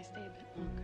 stay a bit longer.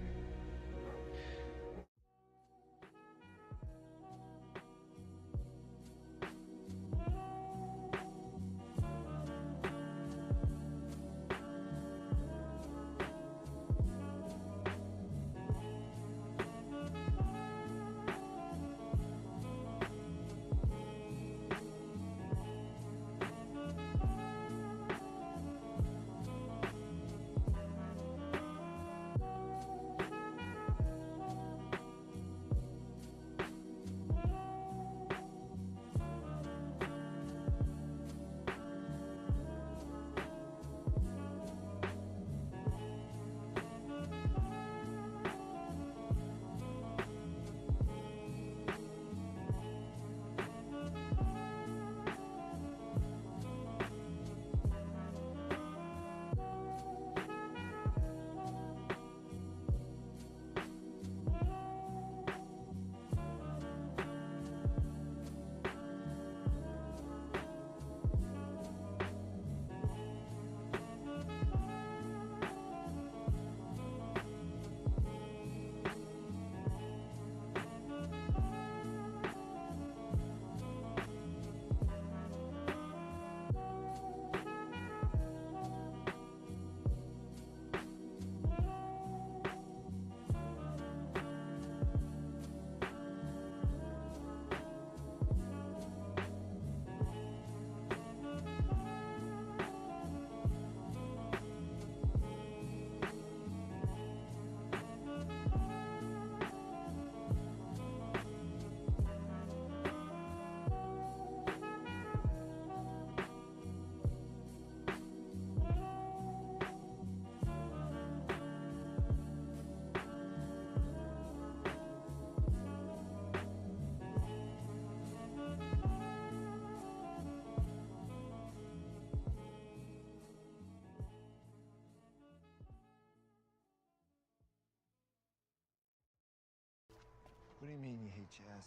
What do you mean you hate jazz?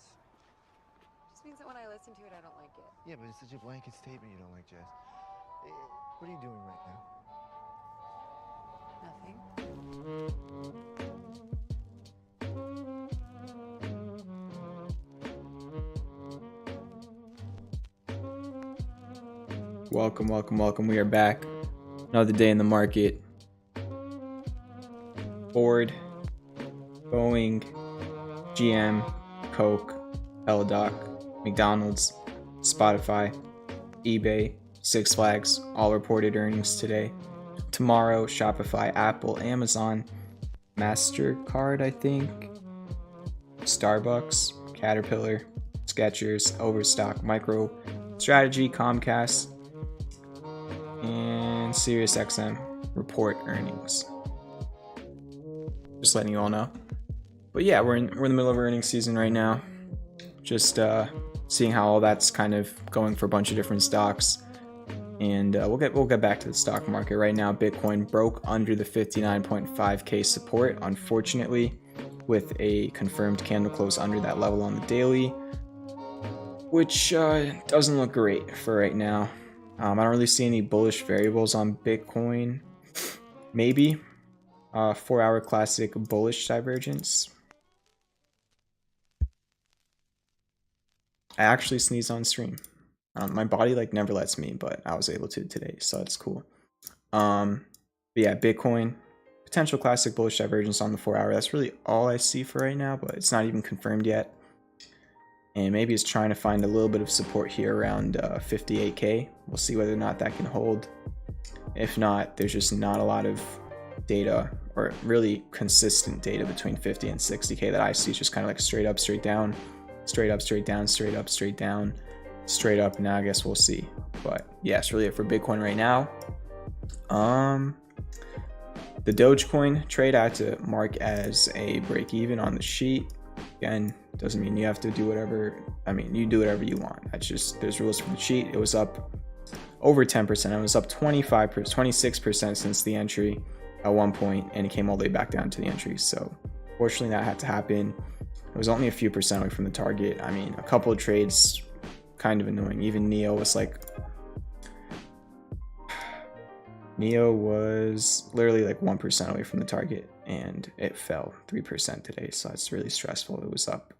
Just means that when I listen to it, I don't like it. Yeah, but it's such a blanket statement you don't like jazz. What are you doing right now? Nothing. Welcome, welcome, welcome. We are back. Another day in the market. Ford, Boeing, GM, Coke, Pelodoc, McDonald's, Spotify, eBay, Six Flags, all reported earnings today. Tomorrow, Shopify, Apple, Amazon, MasterCard, I think, Starbucks, Caterpillar, Skechers, Overstock, Micro Strategy, Comcast, and SiriusXM report earnings. Just letting you all know. But yeah, we're in the middle of earnings season right now. Just seeing how all that's kind of going for a bunch of different stocks. And we'll get back to the stock market right now. Bitcoin broke under the 59.5k support, unfortunately, with a confirmed candle close under that level on the daily, which doesn't look great for right now. I don't really see any bullish variables on Bitcoin. Maybe 4-hour classic bullish divergence. I actually sneezed on stream. My body never lets me, but I was able to today, so that's cool. But yeah, Bitcoin, potential classic bullish divergence on the 4-hour. That's really all I see for right now, but it's not even confirmed yet. And maybe it's trying to find a little bit of support here around 58k. We'll see whether or not that can hold. If not, there's just not a lot of data, or really consistent data between 50 and 60k that I see. It's just kind of like straight up, straight down, straight up, straight down, straight up, straight down, straight up. Now I guess we'll see. But yeah, it's really it for Bitcoin right now. The Dogecoin trade I had to mark as a break even on the sheet. Again, doesn't mean you have to do whatever. I mean, you do whatever you want. That's just, there's rules for the sheet. It was up over 10%. It was up 26% since the entry at one point, and it came all the way back down to the entry. So fortunately that had to happen. It was only a few percent away from the target. I mean, a couple of trades, kind of annoying. Even Neo was like, NEO was literally like 1% away from the target, and it fell 3% today, so it's really stressful. It was up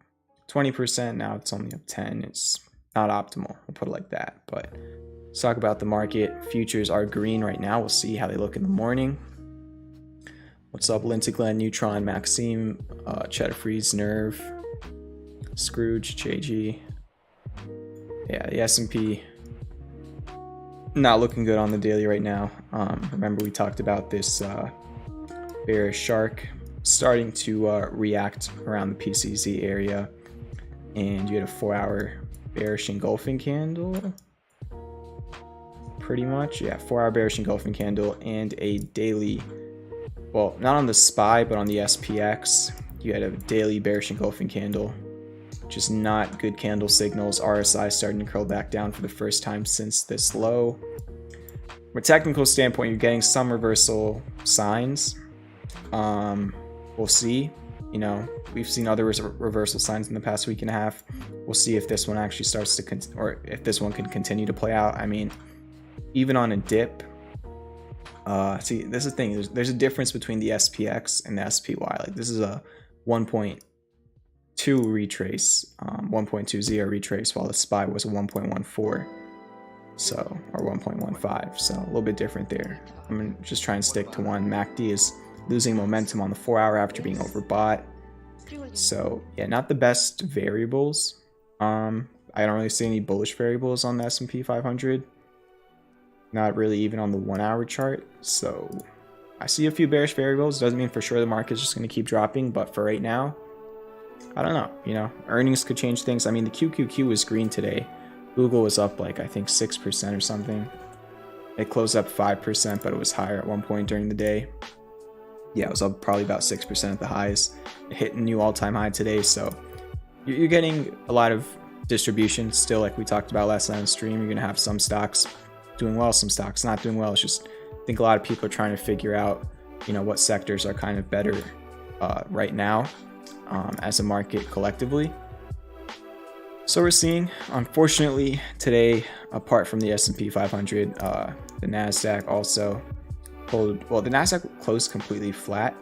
20%, now it's only up 10. It's not optimal, we'll put it like that. But let's talk about the market. Futures are green right now. We'll see how they look in the morning. What's up, Lindsay Glenn, Neutron, Maxime, Cheddar Freeze, Nerve, Scrooge, JG. Yeah, the S&P not looking good on the daily right now. Remember we talked about this bearish shark starting to react around the PCZ area, and you had a 4-hour bearish engulfing candle, pretty much. Yeah, 4-hour bearish engulfing candle and a daily, well, not on the SPY but on the SPX, you had a daily bearish engulfing candle, which is not good candle signals. RSI starting to curl back down for the first time since this low. From a technical standpoint, you're getting some reversal signs. We'll see. You know, we've seen other reversal signs in the past week and a half. We'll see if this one actually starts to, or if this one can continue to play out. I mean, even on a dip, see, this is the thing. There's a difference between the SPX and the SPY. Like, this is a 1.2 retrace, 1.20 retrace, while the SPY was a 1.14, so, or 1.15, so a little bit different there. I'm gonna just try and stick to one. MACD is losing momentum on the 4-hour after being overbought, so yeah, not the best variables. I don't really see any bullish variables on the S&P 500, not really even on the 1-hour chart, so I see a few bearish variables. Doesn't mean for sure the market's just going to keep dropping, but for right now, I don't know, you know, earnings could change things. I mean, the QQQ was green today. Google was up like, I think 6% or something. It closed up 5%, but it was higher at one point during the day. Yeah, it was up probably about 6% at the highs. It hit a new all-time high today, so you're getting a lot of distribution still, like we talked about last night on the stream. You're going to have some stocks doing well, some stocks not doing well. It's just, I think a lot of people are trying to figure out, you know, what sectors are kind of better right now. As a market collectively. So we're seeing, unfortunately, today, apart from the S&P 500, the NASDAQ also pulled, well, the NASDAQ closed completely flat.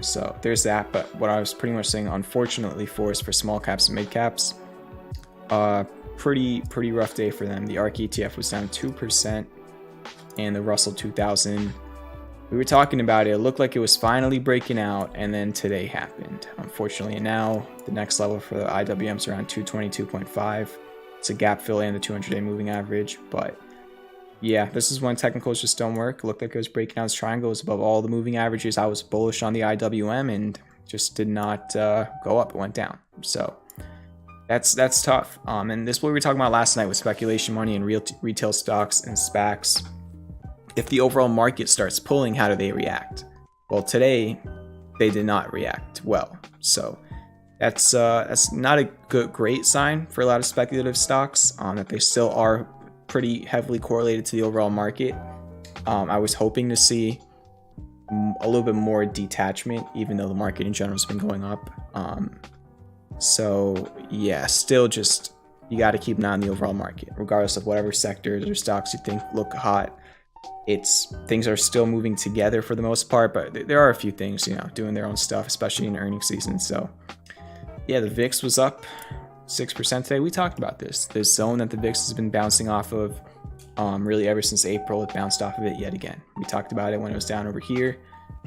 So there's that, but what I was pretty much saying, unfortunately for us, for small caps and mid caps, pretty rough day for them. The ARK ETF was down 2%, and the Russell 2000, we were talking about it. It looked like it was finally breaking out, and then today happened, unfortunately. And now the next level for the IWM is around 222.5. It's a gap fill and the 200-day moving average. But yeah, this is when technicals just don't work. It looked like it was breaking out its triangle. It was above all the moving averages. I was bullish on the IWM and just did not go up. It went down. So that's tough. And this is what we were talking about last night with speculation money and retail stocks and SPACs. If the overall market starts pulling, how do they react? Well, today they did not react well. So that's not a great sign for a lot of speculative stocks, that they still are pretty heavily correlated to the overall market. I was hoping to see a little bit more detachment, even though the market in general has been going up. So yeah, still just, you got to keep an eye on the overall market, regardless of whatever sectors or stocks you think look hot. Things are still moving together for the most part, but there are a few things, you know, doing their own stuff, especially in earnings season. So yeah, the VIX was up 6% today. We talked about this zone that the VIX has been bouncing off of, really ever since April. It bounced off of it yet again. We talked about it when it was down over here.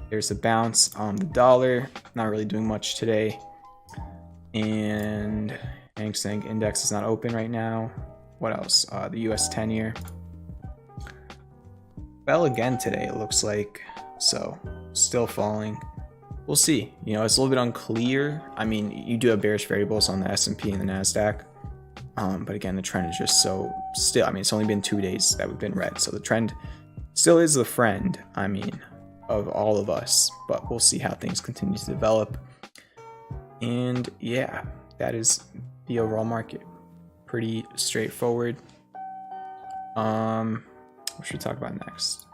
There's a bounce on the dollar, not really doing much today. And Hang Seng index is not open right now. What else? The US 10-year fell again today, it looks like. So still falling. We'll see. You know, it's a little bit unclear. I mean, you do have bearish variables on the S&P and the NASDAQ. But again, the trend is just so still. I mean, it's only been 2 days that we've been red. So the trend still is the friend, I mean, of all of us. But we'll see how things continue to develop. And yeah, that is the overall market. Pretty straightforward. What should we talk about next?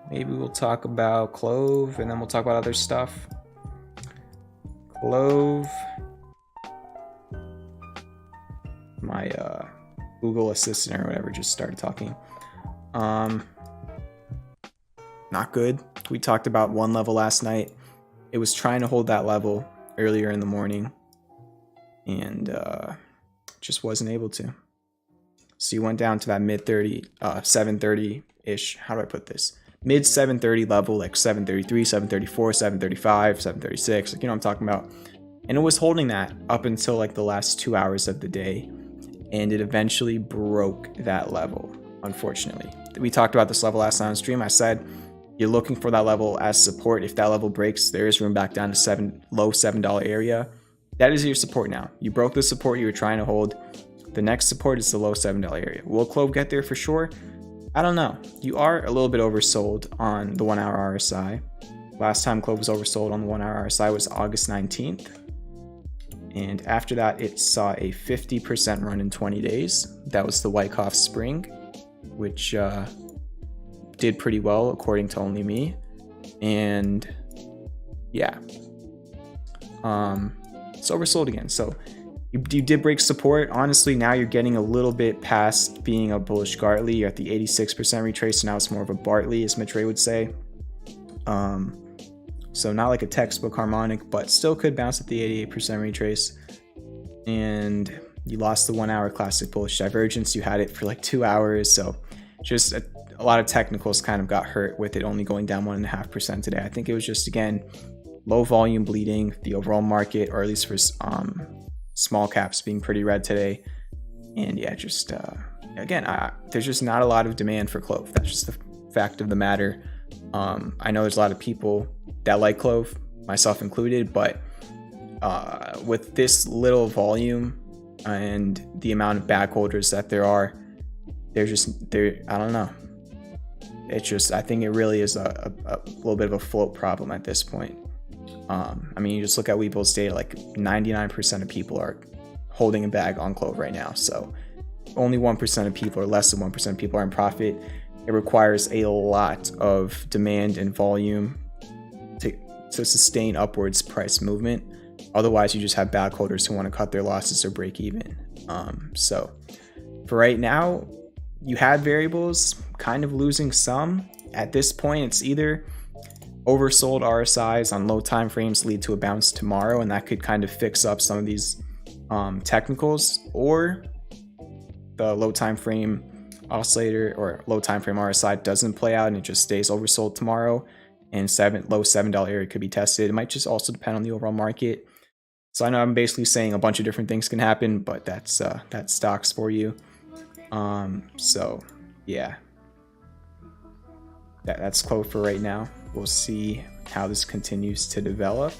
Maybe we'll talk about CLOV, and then we'll talk about other stuff. CLOV. My Google Assistant or whatever just started talking. Not good. We talked about one level last night. It was trying to hold that level earlier in the morning and just wasn't able to. So you went down to that mid 30, 730 ish. How do I put this? Mid 730 level, like 733, 734, 735, 736. Like, you know what I'm talking about. And it was holding that up until like the last 2 hours of the day. And it eventually broke that level, unfortunately. We talked about this level last night on stream. I said, you're looking for that level as support. If that level breaks, there is room back down to low $7 area. That is your support now. You broke the support you were trying to hold. The next support is the low $7 area. Will CLOV get there for sure? I don't know. You are a little bit oversold on the 1 hour RSI. Last time CLOV was oversold on the 1 hour RSI was August 19th. And after that, it saw a 50% run in 20 days. That was the Wyckoff Spring, which did pretty well according to only me. And yeah, it's oversold again. So you did break support. Honestly, now you're getting a little bit past being a bullish Gartley. You're at the 86% retrace, so now it's more of a Bartley, as Mitch Ray would say. So not like a textbook harmonic, but still could bounce at the 88% retrace. And you lost the 1 hour classic bullish divergence. You had it for like 2 hours. So just a lot of technicals kind of got hurt with it only going down 1.5% today. I think it was just, again, low volume bleeding, the overall market, or at least for small caps being pretty red today. And yeah, just again, there's just not a lot of demand for CLOV. That's just the fact of the matter. I know there's a lot of people that like CLOV, myself included, but with this little volume and the amount of bag holders that there are, I don't know. It's just, I think it really is a little bit of a float problem at this point. I mean, you just look at Webull's data, like 99% of people are holding a bag on CLOV right now. So only 1% of people, or less than 1% of people, are in profit. It requires a lot of demand and volume to sustain upwards price movement. Otherwise, you just have bag holders who want to cut their losses or break even. So for right now, you had variables kind of losing some. At this point, it's either oversold RSIs on low time frames lead to a bounce tomorrow, and that could kind of fix up some of these technicals, or the low time frame oscillator or low time frame RSI doesn't play out and it just stays oversold tomorrow, and low $7 area could be tested. It might just also depend on the overall market. So I know I'm basically saying a bunch of different things can happen, but that's stocks for you. So yeah, that's CLOV for right now. We'll see how this continues to develop.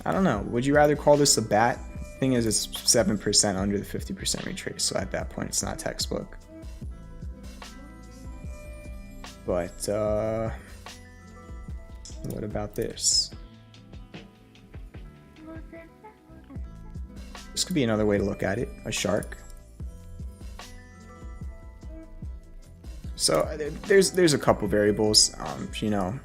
I don't know. Would you rather call this a bat? Thing is, it's 7% under the 50% retrace, so at that point, it's not textbook. But what about this? This could be another way to look at it, a shark. So there's a couple variables, you know.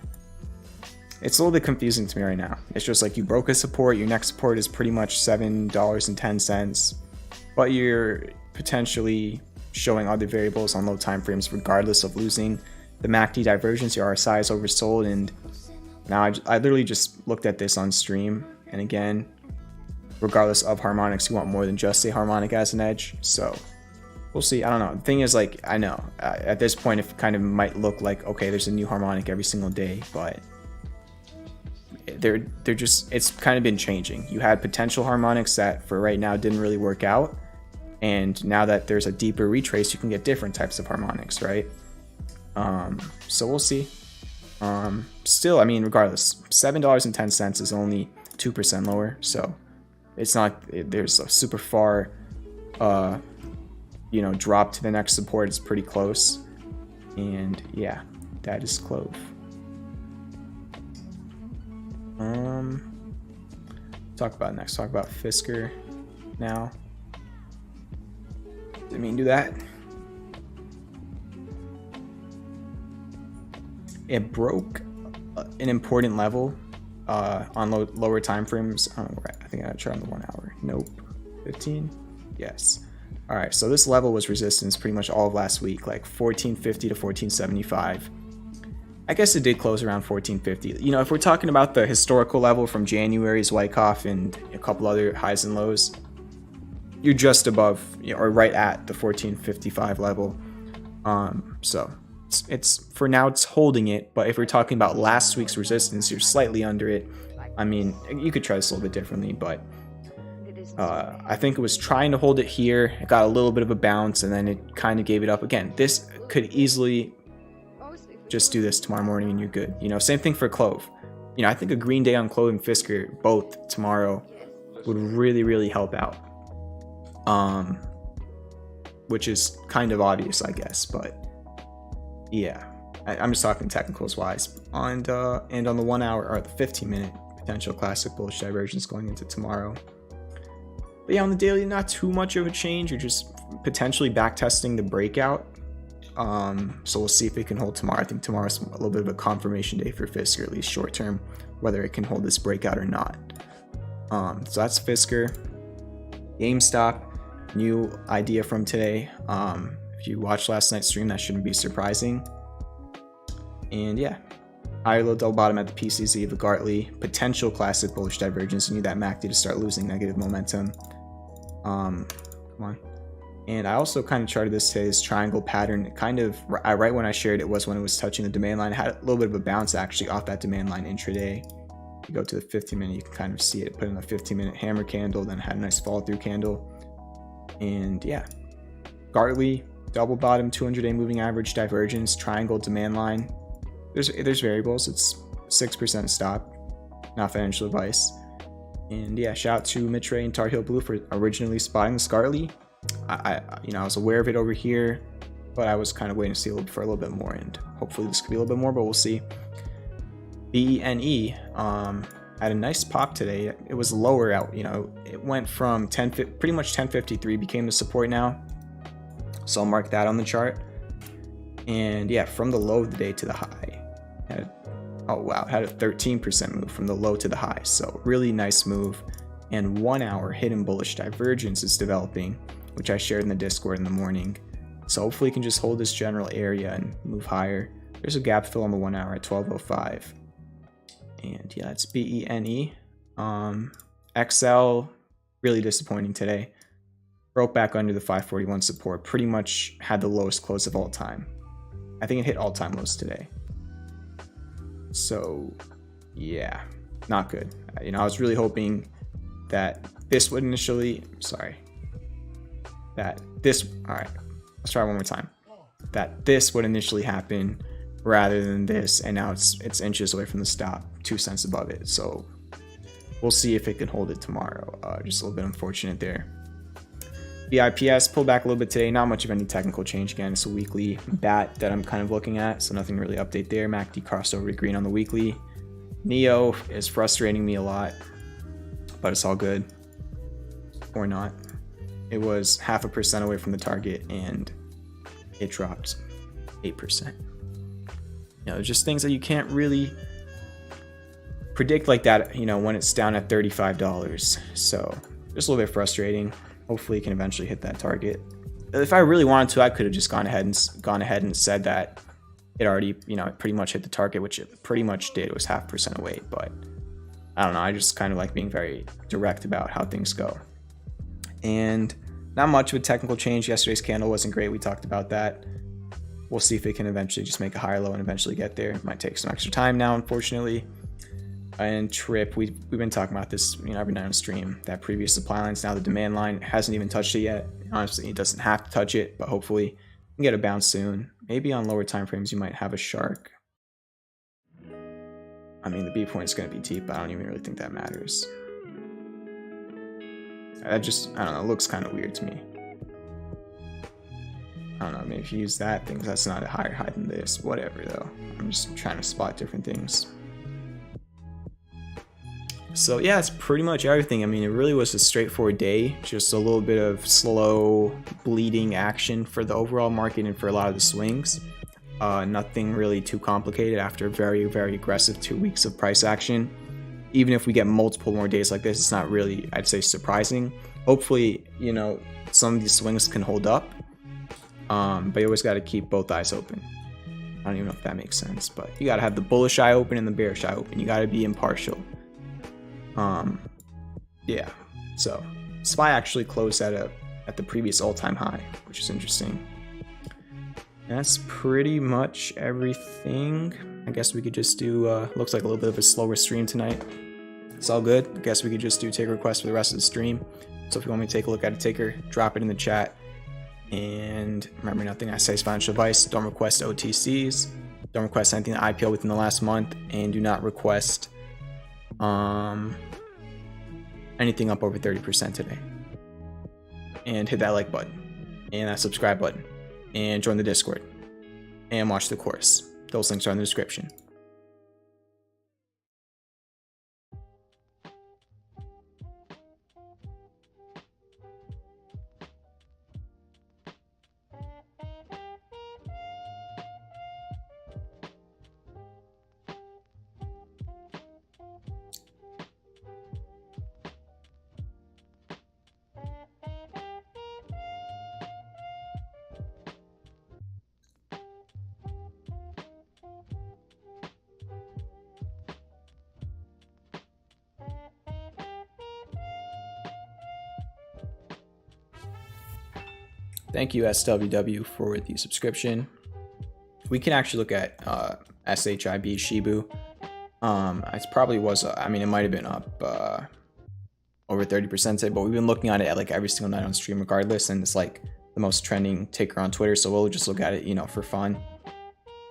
It's a little bit confusing to me right now. It's just like you broke a support, your next support is pretty much $7.10, but you're potentially showing other variables on low time frames regardless of losing the MACD divergence. Your RSI is oversold, and now I literally just looked at this on stream, and again, regardless of harmonics, you want more than just a harmonic as an edge. So we'll see. I don't know. The thing is, like, I know at this point it kind of might look like, okay, there's a new harmonic every single day, but they're just, it's kind of been changing. You had potential harmonics that for right now didn't really work out, and now that there's a deeper retrace, you can get different types of harmonics, right? So we'll see. Still, I mean, regardless, $7.10 is only 2% lower, so it's not, there's a super far you know, drop to the next support. Is pretty close. And yeah, that is CLOV. Talk about next. Talk about Fisker now. Didn't mean to do that. It broke an important level on lower time frames. I think I tried on the 1 hour. Nope. 15. Yes. All right. So this level was resistance pretty much all of last week, like 1450 to 1475. I guess it did close around 1450. You know, if we're talking about the historical level from January's Wyckoff and a couple other highs and lows, you're just above, you know, or right at the 1455 level. So it's for now it's holding it, but if we're talking about last week's resistance, you're slightly under it. I mean, you could try this a little bit differently, but I think it was trying to hold it here. It got a little bit of a bounce, and then it kind of gave it up again. This could easily just do this tomorrow morning and you're good. You know, same thing for CLOV. You know, I think a green day on CLOV and Fisker both tomorrow would really help out. Which is kind of obvious, I guess, but yeah, I'm just talking technicals wise. And on the 1 hour or the 15-minute potential classic bullish divergence going into tomorrow. But yeah, on the daily, not too much of a change. You're just potentially back testing the breakout. So we'll see if it can hold tomorrow. I think tomorrow's a little bit of a confirmation day for Fisker, at least short term, whether it can hold this breakout or not. So that's Fisker. GameStop, new idea from today. If you watched last night's stream, that shouldn't be surprising. And yeah, higher low double bottom at the PCZ of a Gartley, potential classic bullish divergence. You need that MACD to start losing negative momentum. Come on. And I also kind of charted this today's triangle pattern. Kind of right when I shared it was when it was touching the demand line. It had a little bit of a bounce actually off that demand line intraday. You go to the 15-minute, you can kind of see it. Put in a 15-minute hammer candle, then had a nice fall through candle. And yeah, Gartley, double bottom, 200-day moving average divergence, triangle demand line. There's variables. It's 6% stop, not financial advice. And yeah, shout out to Mitch Ray and Tar Heel Blue for originally spotting this Gartley. I was aware of it over here, but I was kind of waiting to see for a little bit more, and hopefully this could be a little bit more, but we'll see. BENE had a nice pop today. It was lower out, you know, it went from pretty much 1053 became the support now, so I'll mark that on the chart. And yeah, from the low of the day to the high, had a 13% move from the low to the high, so really nice move. And 1 hour hidden bullish divergence is developing, which I shared in the Discord in the morning. So hopefully you can just hold this general area and move higher. There's a gap fill on the 1 hour at 1205. And yeah, it's BENE. XL, really disappointing today. Broke back under the 541 support. Pretty much had the lowest close of all time. I think it hit all-time lows today. So yeah, not good. You know, I was really hoping that this would initially, all right, let's try one more time. That this would initially happen rather than this, and now it's inches away from the stop, 2 cents above it. So we'll see if it can hold it tomorrow. Just a little bit unfortunate there. BIPS pulled back a little bit today. Not much of any technical change. Again, it's a weekly bat that I'm kind of looking at, so nothing really update there. MACD crossed over to green on the weekly. NEO is frustrating me a lot, but it's all good, or not. It was 0.5% away from the target and it dropped 8%. You know, just things that you can't really predict like that, you know, when it's down at $35. So just a little bit frustrating. Hopefully it can eventually hit that target. If I really wanted to, I could have just gone ahead and said that it already, you know, it pretty much hit the target, which it pretty much did. It was 0.5% away, but I don't know. I just kind of like being very direct about how things go. And not much of a technical change. Yesterday's candle wasn't great. We talked about that. We'll see if it can eventually just make a higher low and eventually get there. It might take some extra time now, unfortunately. And Trip, we've been talking about this, you know, every night on stream. That previous supply line's now the demand line. Hasn't even touched it yet. Honestly, it doesn't have to touch it, but hopefully you can get a bounce soon. Maybe on lower time frames you might have a shark. I mean, the B point is going to be deep, but I don't even really think that matters. I don't know, it looks kind of weird to me. I don't know, maybe if you use that thing, that's not a higher high than this. Whatever, though. I'm just trying to spot different things. So yeah, it's pretty much everything. I mean, it really was a straightforward day. Just a little bit of slow bleeding action for the overall market and for a lot of the swings. Nothing really too complicated after a very, very aggressive 2 weeks of price action. even if we get multiple more days like this, it's not really, I'd say, surprising. Hopefully, you know, some of these swings can hold up. But you always got to keep both eyes open. I don't even know if that makes sense, but you got to have the bullish eye open and the bearish eye open. You got to be impartial. Yeah. So SPY actually closed at the previous all-time high, which is interesting. That's pretty much everything. I guess we could just do, looks like a little bit of a slower stream tonight. It's all good. I guess we could just do take requests for the rest of the stream. So if you want me to take a look at a ticker, drop it in the chat. And remember, nothing I say is financial advice. Don't request OTCs. Don't request anything that IPO within the last month. And do not request anything up over 30% today. And hit that like button. And that subscribe button. And join the Discord. And watch the course. Those links are in the description. Thank you, SWW, for the subscription. We can actually look at SHIB Shibu. It probably was, I mean, it might have been up over 30% today, but we've been looking at it like every single night on stream regardless, and it's like the most trending ticker on Twitter, so we'll just look at it, you know, for fun.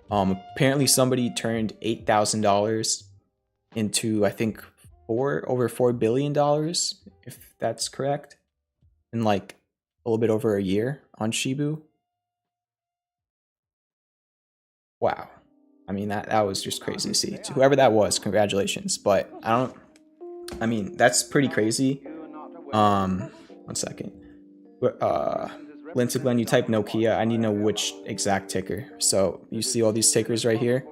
Apparently somebody turned $8,000 into, I think, over $4 billion, if that's correct, in like a little bit over a year on Shibu. Wow. I mean, that was just crazy to see. To whoever that was, congratulations. But I mean, that's pretty crazy. One second. Lindsay Glenn, you type Nokia. I need to know which exact ticker. So you see all these tickers right here.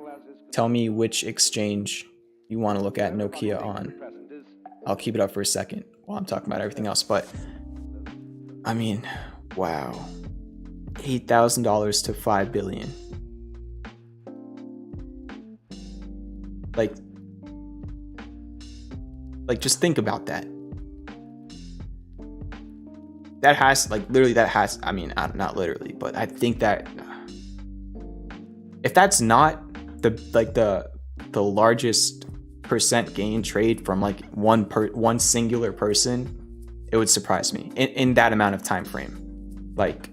Tell me which exchange you want to look at Nokia on. I'll keep it up for a second while I'm talking about everything else. But I mean, wow. $8,000 to $5 billion. Like just think about that. That has, like, literally that has, I mean, not literally, but I think that if that's not the largest percent gain trade from like one singular person, it would surprise me in that amount of time frame. Like,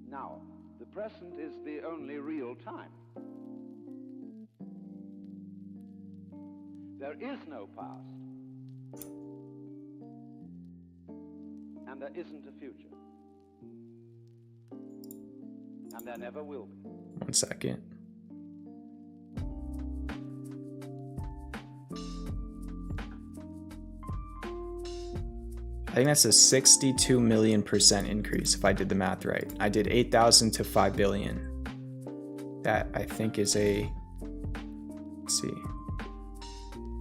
now, the present is the only real time. There is no past. And there isn't a future. And there never will be. 1 second. I think that's a 62 million% increase if I did the math right. I did 8,000 to 5 billion. That I think is a, let's see.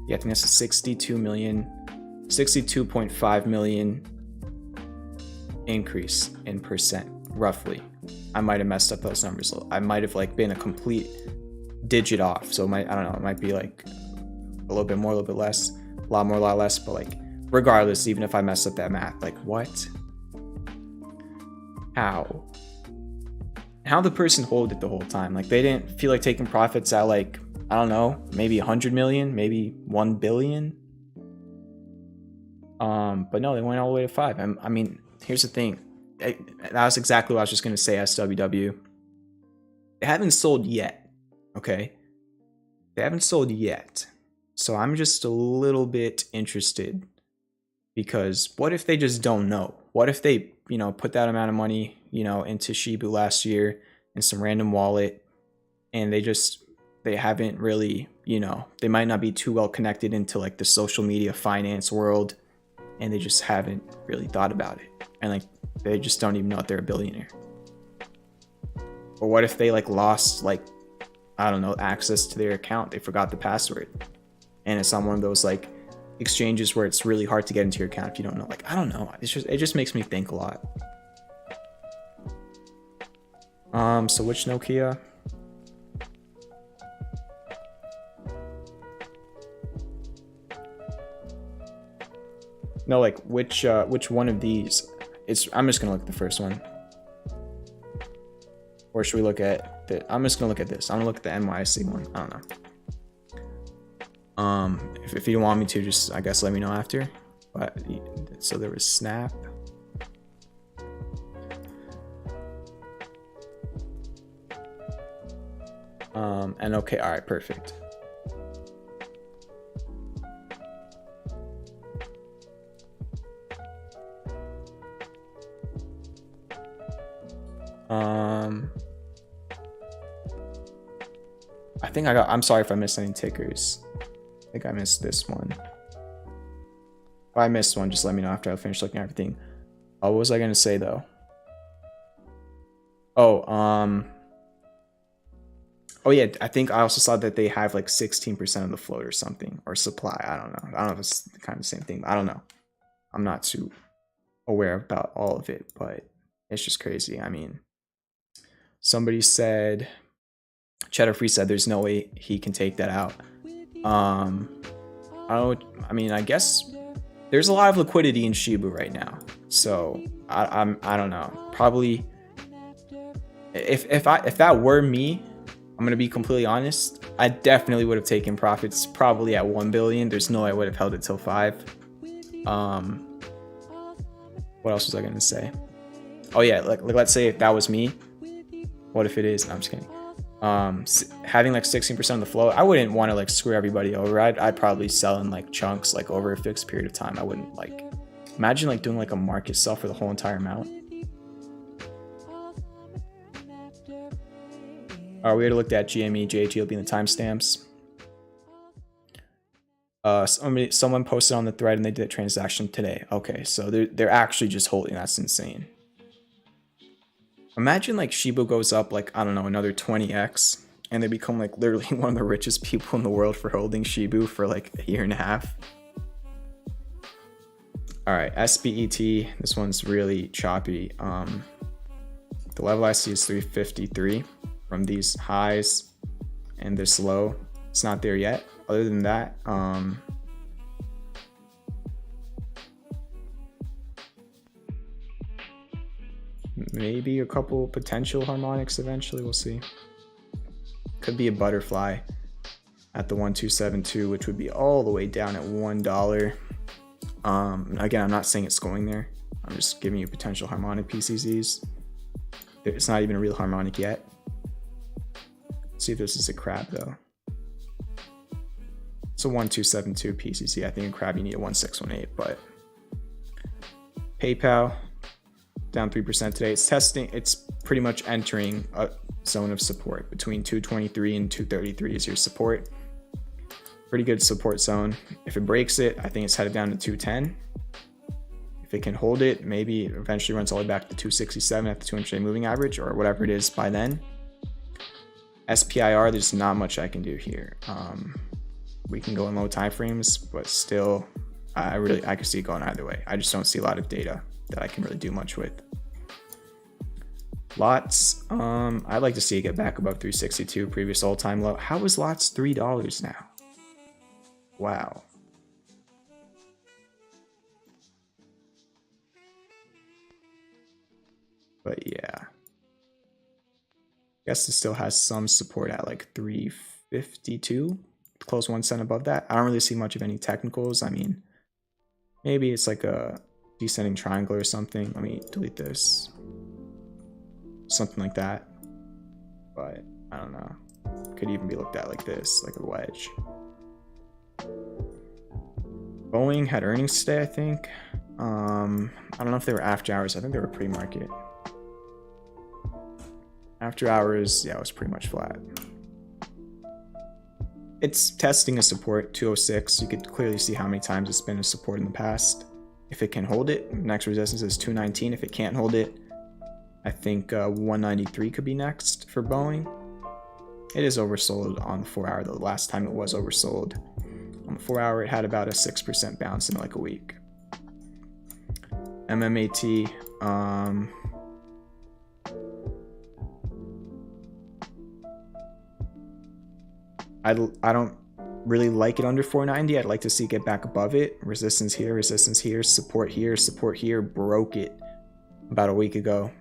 Yeah, I think that's a 62.5 million increase in percent, roughly. I might have messed up those numbers. I might have like been a complete digit off. So I don't know, it might be like a little bit more, a little bit less, a lot more, a lot less, but like regardless, even if I mess up that math, like what? How the person hold it the whole time? Like they didn't feel like taking profits at like, I don't know, maybe 100 million, maybe 1 billion. But no, they went all the way to 5. I mean, here's the thing. That was exactly what I was just going to say, SWW. They haven't sold yet, okay? They haven't sold yet. So I'm just a little bit interested, because what if they just don't know? What if they, you know, put that amount of money, you know, into Shibu last year in some random wallet, and they haven't really, you know, they might not be too well connected into like the social media finance world, and they just haven't really thought about it, and like they just don't even know if they're a billionaire. Or what if they like lost, like, I don't know, access to their account, they forgot the password, and it's on one of those like exchanges where it's really hard to get into your account if you don't know. Like, I don't know, it just makes me think a lot. So which Nokia? No, like which one of these? I'm just gonna look at the first one. Or should we look at I'm just gonna look at this. I'm gonna look at the NYSE one. I don't know. If you don't want me to, just I guess let me know after. But so there was Snap. And okay, all right, perfect. I think I'm sorry if I missed any tickers. I think I missed this one. If I missed one, just let me know after I finish looking at everything. What was I gonna say though? Oh yeah, I think I also saw that they have like 16% of the float or something, or supply. I don't know if it's kind of the same thing. I don't know. I'm not too aware about all of it, but it's just crazy. I mean, somebody said, Cheddar Free said there's no way he can take that out. I mean, I guess there's a lot of liquidity in Shiba right now, so I don't know. Probably if that were me, I'm gonna be completely honest, I definitely would have taken profits probably at 1 billion. There's no way I would have held it till 5. What else was I gonna say? Oh yeah, like let's say if that was me, what if it is? No, I'm just kidding. Having like 16% of the flow, I wouldn't want to like screw everybody over. I'd probably sell in like chunks, like over a fixed period of time. I wouldn't like imagine like doing like a market sell for the whole entire amount. All right, we already looked at GME, JGLB, and the timestamps. Someone posted on the thread and they did a transaction today. Okay, so they're actually just holding. That's insane. Imagine like Shiba goes up like, I don't know, another 20x, and they become like literally one of the richest people in the world for holding Shibu for like a year and a half. All right, SBET, this one's really choppy. The level I see is 353 from these highs and this low. It's not there yet. Other than that, maybe a couple potential harmonics eventually. We'll see. Could be a butterfly at the 1272, which would be all the way down at $1. Again, I'm not saying it's going there. I'm just giving you potential harmonic PCZs. It's not even a real harmonic yet. Let's see if this is a crab though. It's a 1272 PCC. I think a crab you need a 1618, but PayPal down 3% today. It's testing. It's pretty much entering a zone of support between 223 and 233 is your support. Pretty good support zone. If it breaks it, I think it's headed down to 210. If it can hold it, maybe it eventually runs all the way back to 267 at the 200-day moving average or whatever it is by then. SPIR, there's not much I can do here. We can go in low time frames, but still, I could see it going either way. I just don't see a lot of data that I can really do much with. LOTZ, I'd like to see it get back above 362, previous all-time low. How is LOTZ $3 now? Wow. But yeah, guess it still has some support at like 352, close 1 cent above that. I don't really see much of any technicals. I mean, maybe it's like a descending triangle or something. Let me delete this. Something like that. But I don't know. Could even be looked at like this, like a wedge. Boeing had earnings today, I think. I don't know if they were after hours. I think they were pre-market. After hours, yeah, it was pretty much flat. it's testing a support, 206. You could clearly see how many times it's been a support in the past. If it can hold it, next resistance is 219. If it can't hold it, I think 193 could be next for Boeing. It is oversold on the 4 hour. The last time it was oversold on the 4 hour, it had about a 6% bounce in like a week. MMAT, I don't really like it under 490. I'd like to see it get back above it. Resistance here, support here, broke it about a week ago.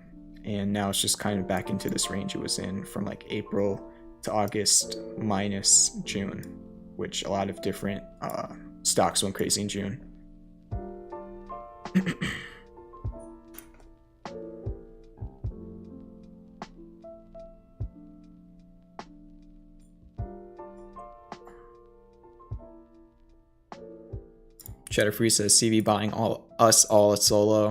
And now it's just kind of back into this range it was in from like April to August minus June, which a lot of different stocks went crazy in June. Cheddar Free says CV buying us all at solo.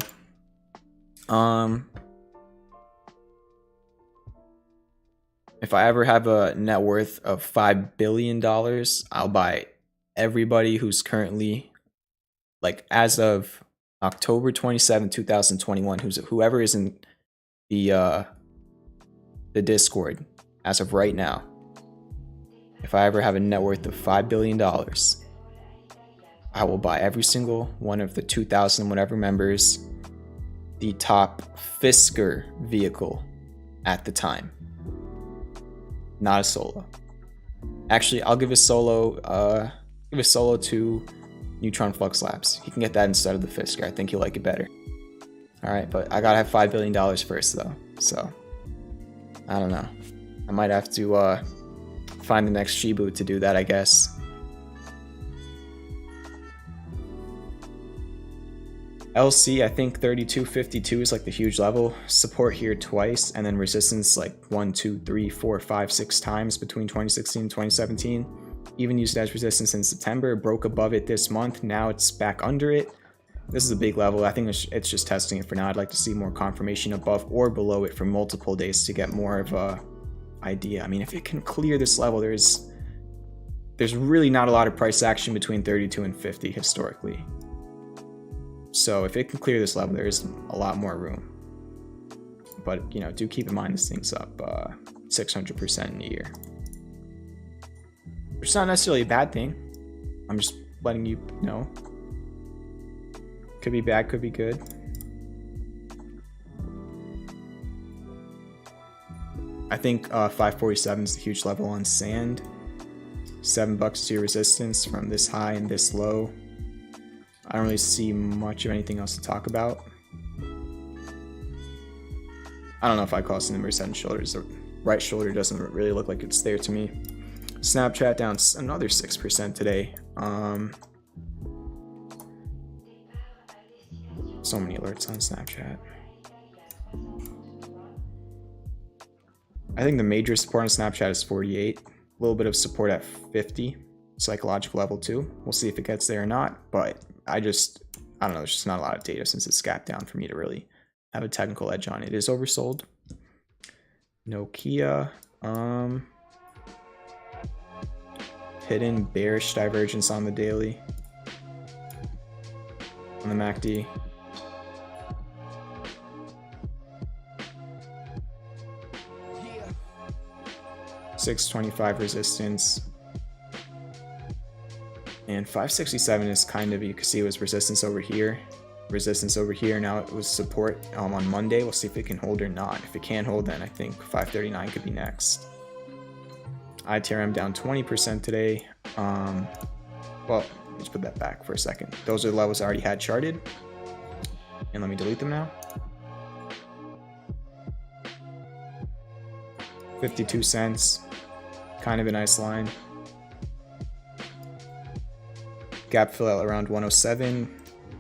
If I ever have a net worth of $5 billion, I'll buy everybody who's currently, like as of October 27, 2021, whoever is in the Discord as of right now. If I ever have a net worth of $5 billion, I will buy every single one of the 2,000 whatever members the top Fisker vehicle at the time. Not a solo. Actually, I'll give a solo to Neutron Flux Labs. He can get that instead of the Fisker. I think he'll like it better. Alright, but I gotta have $5 billion first though. So I don't know. I might have to find the next Shibu to do that, I guess. LC, I think 3252 is like the huge level. Support here twice, and then resistance like 1, 2, 3, 4, 5, 6 times between 2016 and 2017. Even used as resistance in September, broke above it this month. Now it's back under it. This is a big level. I think it's just testing it for now. I'd like to see more confirmation above or below it for multiple days to get more of a idea. I mean, if it can clear this level, there's really not a lot of price action between 32 and 50 historically. So if it can clear this level, there is a lot more room. But, you know, do keep in mind this thing's up 600% in a year. Which is not necessarily a bad thing. I'm just letting you know. Could be bad, could be good. I think 547 is a huge level on sand. $7 is your resistance from this high and this low. I don't really see much of anything else to talk about. I don't know if I call Snimmer's head and shoulders. The right shoulder doesn't really look like it's there to me. Snapchat down another 6% today. So many alerts on Snapchat. I think the major support on Snapchat is 48. A little bit of support at 50. Psychological level 2. We'll see if it gets there or not, but I don't know, there's just not a lot of data since it's gapped down for me to really have a technical edge on it. It is oversold. Nokia, hidden bearish divergence on the daily. On the MACD. $625 resistance. And 567 is kind of, you can see it was resistance over here. Now it was support on Monday. We'll see if it can hold or not. If it can't hold, then I think 539 could be next. ITRM down 20% today. Well, let's put that back for a second. Those are the levels I already had charted. And let me delete them now. 52 cents. Kind of a nice line. Gap fill at around 107,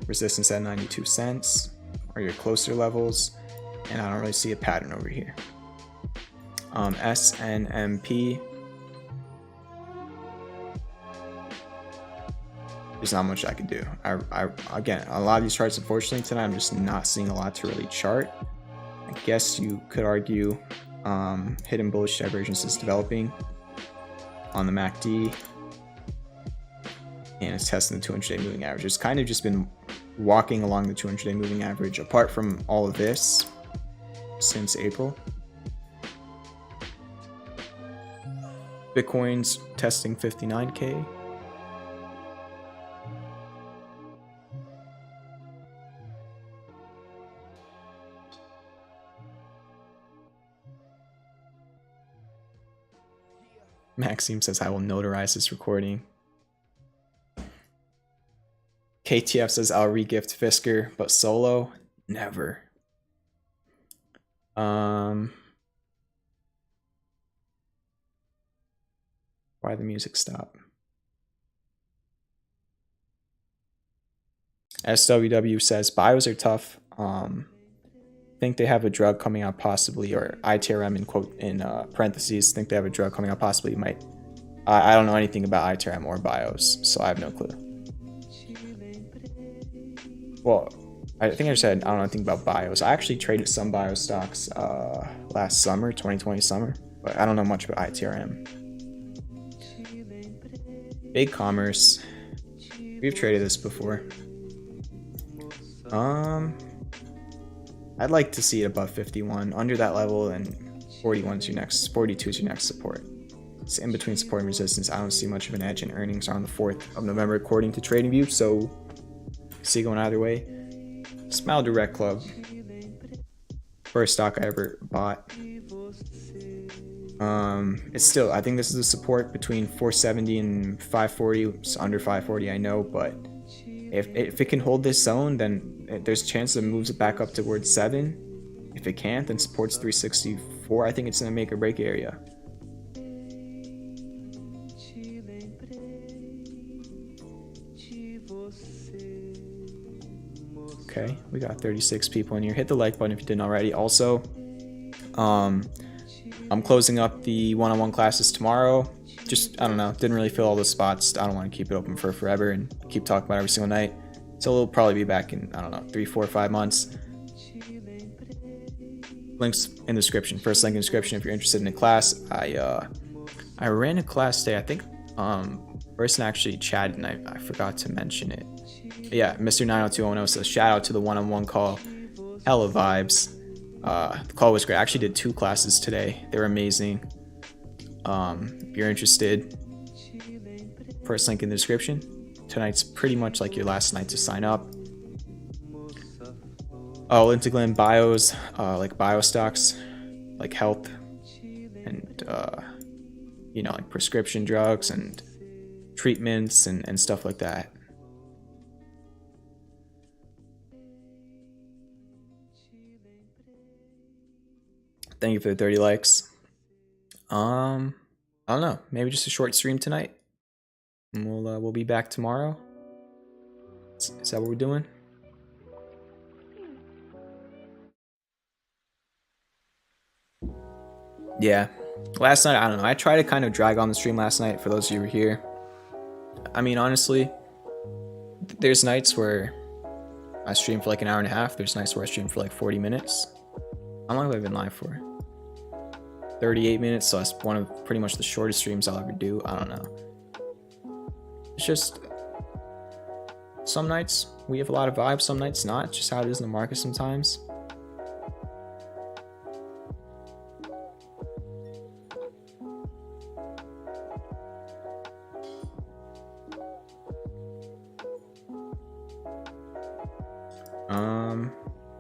resistance at 92 cents are your closer levels, and I don't really see a pattern over here. SNMP, there's not much I can do. Again, a lot of these charts, unfortunately, tonight I'm just not seeing a lot to really chart. I guess you could argue hidden bullish divergence is developing on the MACD. and it's testing the 200-day moving average. It's kind of just been walking along the 200-day moving average apart from all of this since April. Bitcoin's testing 59K. Maxime says, I will notarize this recording. KTF says, I'll regift Fisker, but solo? Never. Why the music stop? SWW says, bios are tough. Think they have a drug coming out possibly, or ITRM in quote in parentheses, think they have a drug coming out possibly. Might. I don't know anything about ITRM or bios, so I have no clue. Well, I think I said I don't know anything about bios. I actually traded some bio stocks last summer, 2020 summer, but I don't know much about ITRM. Big Commerce. We've traded this before. I'd like to see it above 51, under that level, and 41 is your next, 42 is your next support. It's in between support and resistance. I don't see much of an edge, and earnings are on the 4th of November according to TradingView, so see it going either way. Smile Direct Club, first stock I ever bought. It's still, I think this is a support between 470 and 540. It's under 540, I know, but if it can hold this zone, then there's a chance it moves it back up towards 7. If it can't, then supports 364. I think it's in a make or break area. Okay, we got 36 people in here. Hit the like button if you didn't already. Also, I'm closing up the one-on-one classes tomorrow. Just, I don't know, didn't really fill all the spots. I don't want to keep it open for forever and keep talking about it every single night. So we'll probably be back in, I don't know, 3, 4, 5 months. Links in the description. First link in the description if you're interested in a class. I ran a class today. I think person actually chatted and I forgot to mention it. Yeah, Mr. 90210 says, shout out to the one-on-one call. Hella vibes. The call was great. I actually did 2 classes today. They were amazing. If you're interested, first link in the description. Tonight's pretty much like your last night to sign up. Oh, Integrin bios, like bio stocks, like health and you know, like prescription drugs and treatments and stuff like that. Thank you for the 30 likes. I don't know, maybe just a short stream tonight, and we'll be back tomorrow. Is that what we're doing? Yeah, last night, I don't know, I tried to kind of drag on the stream last night for those of you who were here. I mean, honestly, there's nights where I stream for like an hour and a half. There's nights where I stream for like 40 minutes. How long have I been live for? 38 minutes, so that's one of pretty much the shortest streams I'll ever do. I don't know. It's just, some nights we have a lot of vibes, some nights not. It's just how it is in the market sometimes.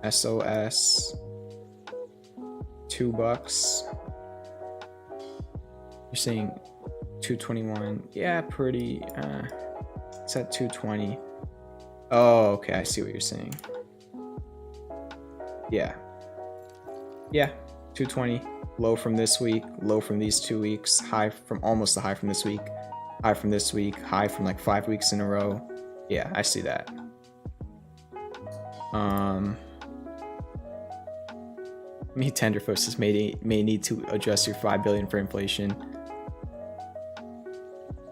SOS $2. You're saying 221. Yeah, pretty. It's at 220. Oh, okay. I see what you're saying. Yeah. 220. Low from this week. Low from these 2 weeks. High from almost the high from this week. High from this week. High from like 5 weeks in a row. Yeah, I see that. Me Tenderfoot says may need to adjust your 5 billion for inflation.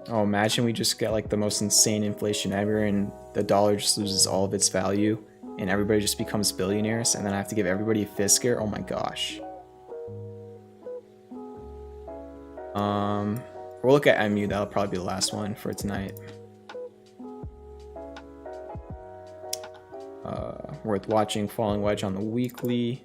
Oh, imagine we just get like the most insane inflation ever and the dollar just loses all of its value and everybody just becomes billionaires and then I have to give everybody a Fisker. Oh my gosh. We'll look at MU. That'll probably be the last one for tonight. Worth watching, falling wedge on the weekly.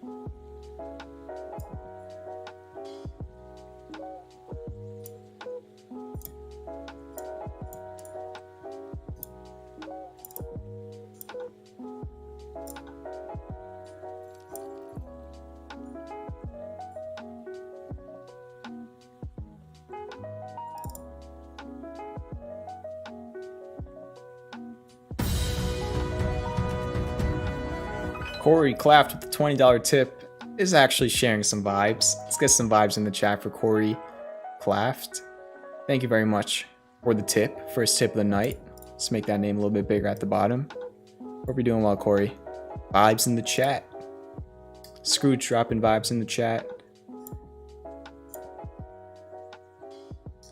Corey Claft with the $20 tip is actually sharing some vibes. Let's get some vibes in the chat for Corey Claft. Thank you very much for the tip. First tip of the night. Let's make that name a little bit bigger at the bottom. Hope you're doing well, Corey. Vibes in the chat. Scrooge dropping vibes in the chat.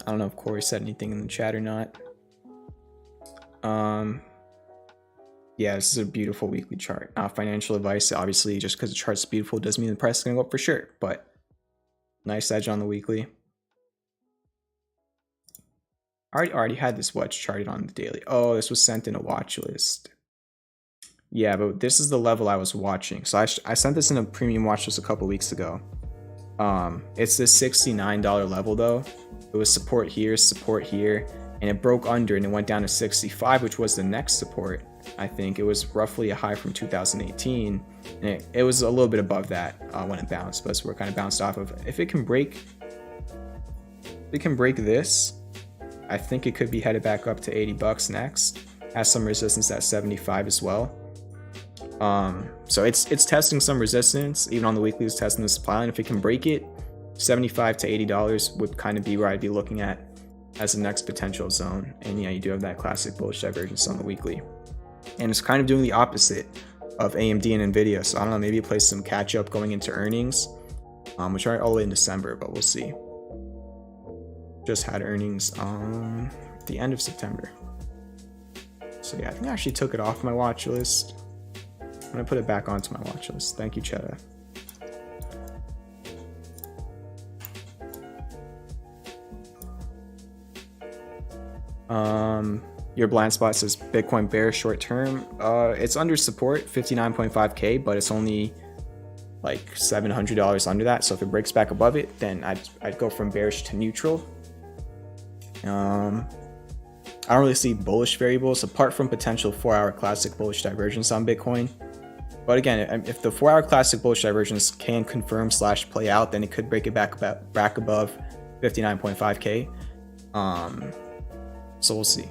I don't know if Corey said anything in the chat or not. Yeah, this is a beautiful weekly chart. Financial advice, obviously, just because the chart's beautiful doesn't mean the price is going to go up for sure, but nice edge on the weekly. I already had this wedge charted on the daily. Oh, this was sent in a watch list. Yeah, but this is the level I was watching. So I sent this in a premium watch list a couple weeks ago. It's this $69 level though. It was support here, and it broke under and it went down to 65, which was the next support. I think it was roughly a high from 2018, and it was a little bit above that when it bounced, but we're kind of bounced off of. If it can break this, I think it could be headed back up to 80 bucks next. Has some resistance at 75 as well. So it's testing some resistance. Even on the weekly, it's testing the supply line. If it can break it, 75 to $80 would kind of be where I'd be looking at as the next potential zone. And yeah, you do have that classic bullish divergence on the weekly. And it's kind of doing the opposite of AMD and Nvidia. So I don't know, maybe it plays some catch up going into earnings, which are all the way in December, but we'll see. Just had earnings the end of September. So yeah, I think I actually took it off my watch list. I'm gonna put it back onto my watch list. Thank you, Chetta. Your blind spot says Bitcoin bear short term. It's under support, 59.5k, but it's only like $700 under that. So if it breaks back above it, then I'd go from bearish to neutral. I don't really see bullish variables apart from potential 4-hour classic bullish divergence on Bitcoin. But again, if the 4-hour classic bullish divergence can confirm / play out, then it could break it back above 59.5k. So we'll see.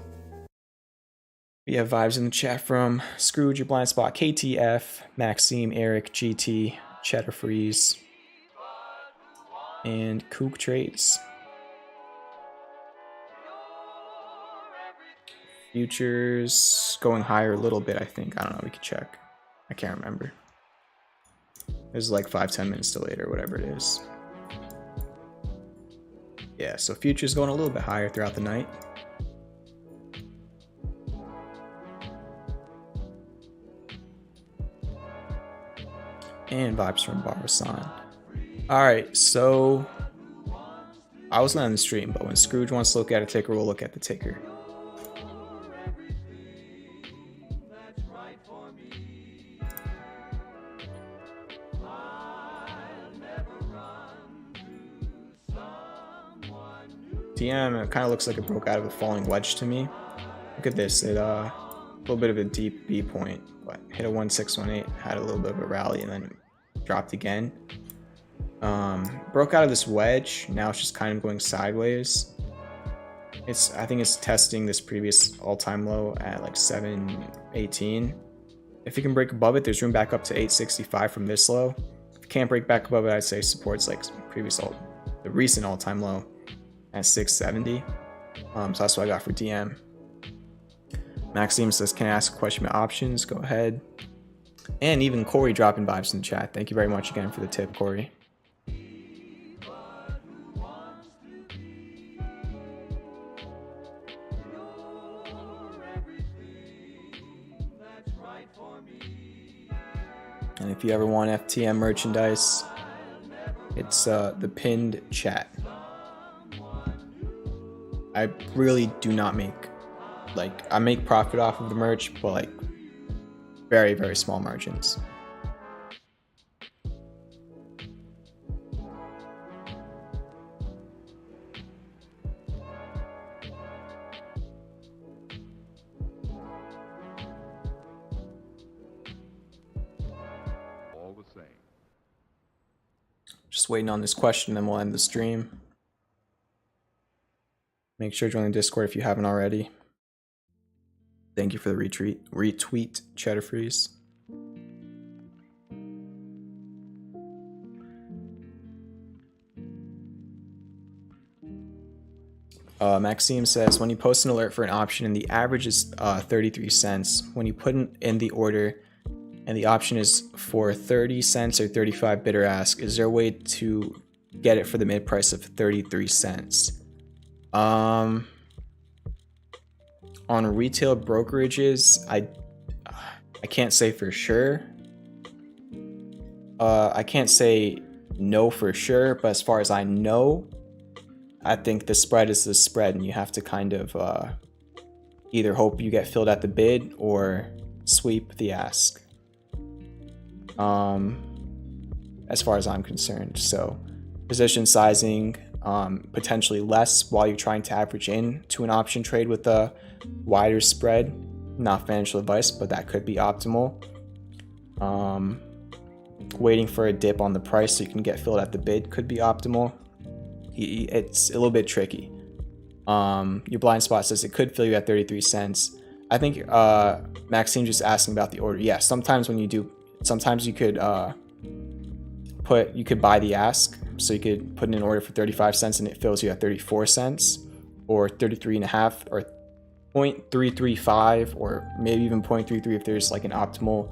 We have vibes in the chat from Scrooge, your blind spot, KTF, Maxime, Eric, GT, Cheddar Freeze, and Kook Trades. Futures going higher a little bit, I think. I don't know, we could check. I can't remember. There's like 5-10 minutes till later, whatever it is. Yeah, so futures going a little bit higher throughout the night. And vibes from Barasan. Alright, so I was not on the stream, but when Scrooge wants to look at a ticker, we'll look at the ticker. DM, it kind of looks like it broke out of a falling wedge to me. Look at this, it a little bit of a deep B point, but hit a 1618, had a little bit of a rally, and then dropped again. Broke out of this wedge. Now it's just kind of going sideways. I think it's testing this previous all-time low at like 718. If you can break above it, there's room back up to 865 from this low. If you can't break back above it, I'd say supports like the recent all-time low at 670. So that's what I got for DM. Maxime says, can I ask a question about options? Go ahead. And even Corey dropping vibes in the chat. Thank you very much again for the tip, Corey. And if you ever want FTM merchandise, it's the pinned chat. I really do not make, I make profit off of the merch, but very, very small margins. All the same. Just waiting on this question, then we'll end the stream. Make sure to join the Discord if you haven't already. Thank you for the retweet, Cheddar Freeze. Maxime says, when you post an alert for an option and the average is 33 cents, when you put in the order and the option is for 30 cents or 35 bid or ask, is there a way to get it for the mid price of 33 cents? On retail brokerages, I can't say for sure. I can't say no for sure, but as far as I know, I think the spread is the spread, and you have to kind of either hope you get filled at the bid or sweep the ask. As far as I'm concerned, so position sizing, potentially less while you're trying to average in to an option trade with a wider spread. Not financial advice, but that could be optimal. Waiting for a dip on the price so you can get filled at the bid could be optimal. It's a little bit tricky. Your blind spot says it could fill you at 33 cents. I think Maxine just asking about the order. Yeah, sometimes when you do, sometimes you could you could buy the ask, so you could put in an order for 35 cents and it fills you at 34 cents or 33.5 or 0.335 or maybe even 0.33 if there's like an optimal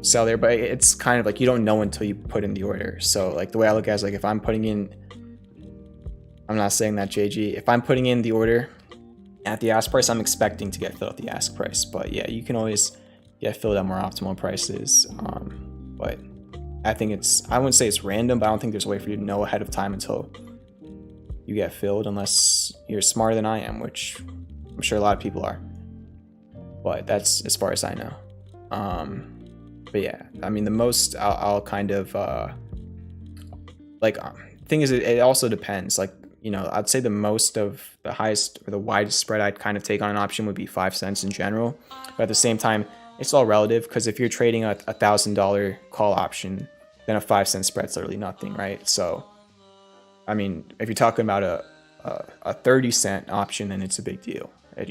sell there. But it's kind of like you don't know until you put in the order. So like the way I look at it is like, if I'm putting in, I'm not saying that JG, if I'm putting in the order at the ask price, I'm expecting to get filled at the ask price. But yeah, you can always get filled at more optimal prices. But I think I wouldn't say it's random, but I don't think there's a way for you to know ahead of time until you get filled, unless you're smarter than I am, which I'm sure a lot of people are. But that's as far as I know. But yeah, I mean, the most I'll kind of thing is, it also depends. Like, I'd say the most of the highest or the widest spread I'd kind of take on an option would be 5 cents in general. But at the same time, it's all relative, because if you're trading a $1,000 call option, then a 5 cent spread's literally nothing, right? So, I mean, if you're talking about a 30 cent option, then it's a big deal. It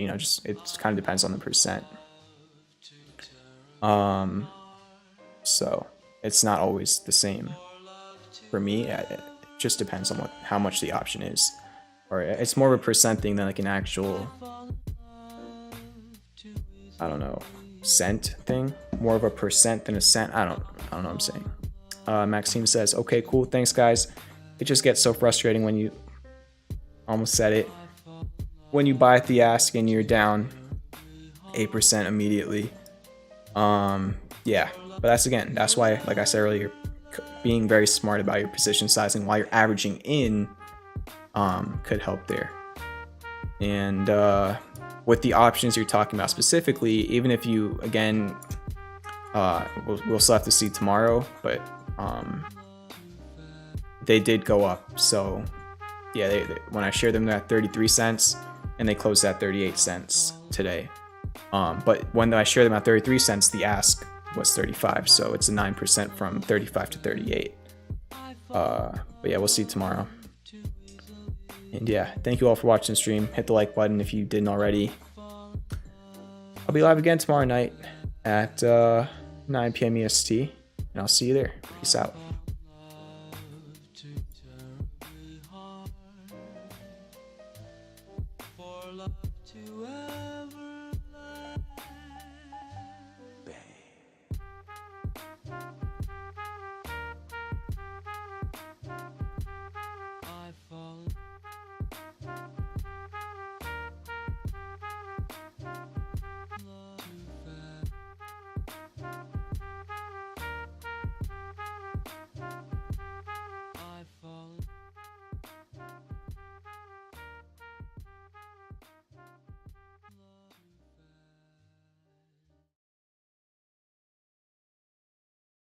kind of depends on the percent. So it's not always the same for me. It just depends on how much the option is, or it's more of a percent thing than like an actual, I don't know, cent thing. More of a percent than a cent. I don't know what I'm saying. Maxime says, okay, cool, thanks guys. It just gets so frustrating when you almost said it, when you buy at the ask and you're down 8% immediately. Yeah, but that's why, like I said earlier, being very smart about your position sizing while you're averaging in could help there. And with the options you're talking about specifically, even if you, again, we'll still have to see tomorrow, but they did go up. So yeah, they when I shared them, they're at 33 cents and they closed at 38 cents today. But when I shared them at 33 cents, the ask was 35, so it's a 9% from 35 to 38. But yeah, we'll see tomorrow. And yeah, thank you all for watching the stream. Hit the like button if you didn't already. I'll be live again tomorrow night at 9 p.m. EST, and I'll see you there. Peace out.